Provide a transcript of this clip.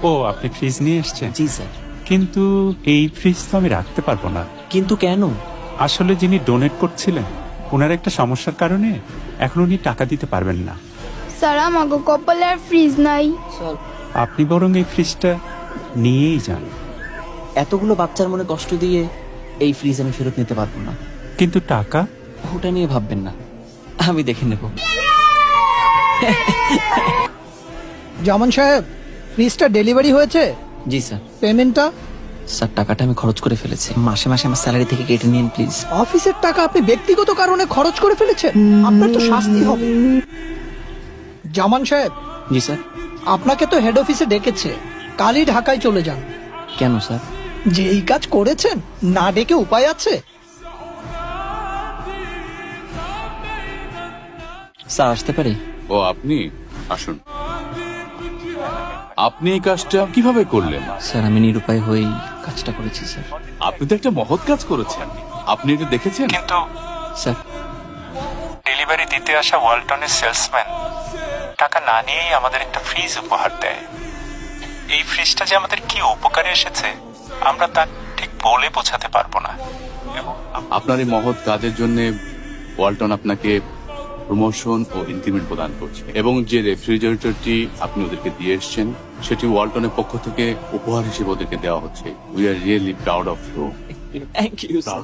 ও, আপনি ফ্রিজ নিয়ে এসেছেন? জি স্যার। কিন্তু এই ফ্রিজ তো আমি রাখতে পারবো না। কিন্তু কেন? আসলে যিনি ডোনেট করছিলেন ওনার একটা সমস্যার কারণে এখন উনি টাকা দিতে পারবেন না। স্যার আমাকে কপালে আর ফ্রিজ নাই। স্যার, আপনি বরং এই ফ্রিজটা নিয়েই যান। এতগুলো বাচ্চার মনে কষ্ট দিয়ে এই ফ্রিজ আমি ফেরত নিতে পারবো না। কিন্তু টাকা? ওটা নিয়ে ভাববেন না, আমি দেখে নেব। জামান সাহেব, ফ্রিজটা ডেলিভারি হয়েছে? জি স্যার। পেমেন্টটা? স্যার, টাকাটা আমি খরচ করে ফেলেছি। মাসে মাসে আমার স্যালারি থেকে কেটে নিন প্লিজ। অফিসের টাকা আপনি ব্যক্তিগত কারণে খরচ করে ফেলেছেন, আপনার তো শাস্তি হবে। জামান সাহেব, জি স্যার। আপনাকে তো হেড অফিসে ডেকেছে, কালই ঢাকায় চলে যান। কেন স্যার? যে এই কাজ করেছেন, না ডেকে উপায় আছে? স্যার, আসতে পারি? ও, আপনি আসুন। আপনি এই কাজটা কিভাবে করলেন? স্যার, আমি নিরুপায় হয়েই কাজটা করেছি স্যার। আপনি তো একটা মহৎ কাজ করেছেন। আপনি এটা দেখেছেন? কিন্তু স্যার, ডেলিভারি দিতে আসা ওয়ালটনের সেলসম্যান টাকা না নিয়েই আমাদের একটা ফ্রিজ উপহার দেয়। এই ফ্রিজটা যে আমাদের কি উপকারে এসেছে আমরা তা ঠিক বলে বোঝাতে পারবো না। আপনার এই মহৎ কাজের জন্য ওয়ালটন আপনাকে প্রমোশন ও ইনক্রিমেন্ট প্রদান করছে, এবং যে রেফ্রিজারেটরটি আপনি ওদেরকে দিয়ে এসেছেন সেটি ওয়ালটনের পক্ষ থেকে উপহার হিসেবে ওদেরকে দেওয়া হচ্ছে। We are really proud of you. Thank you sir.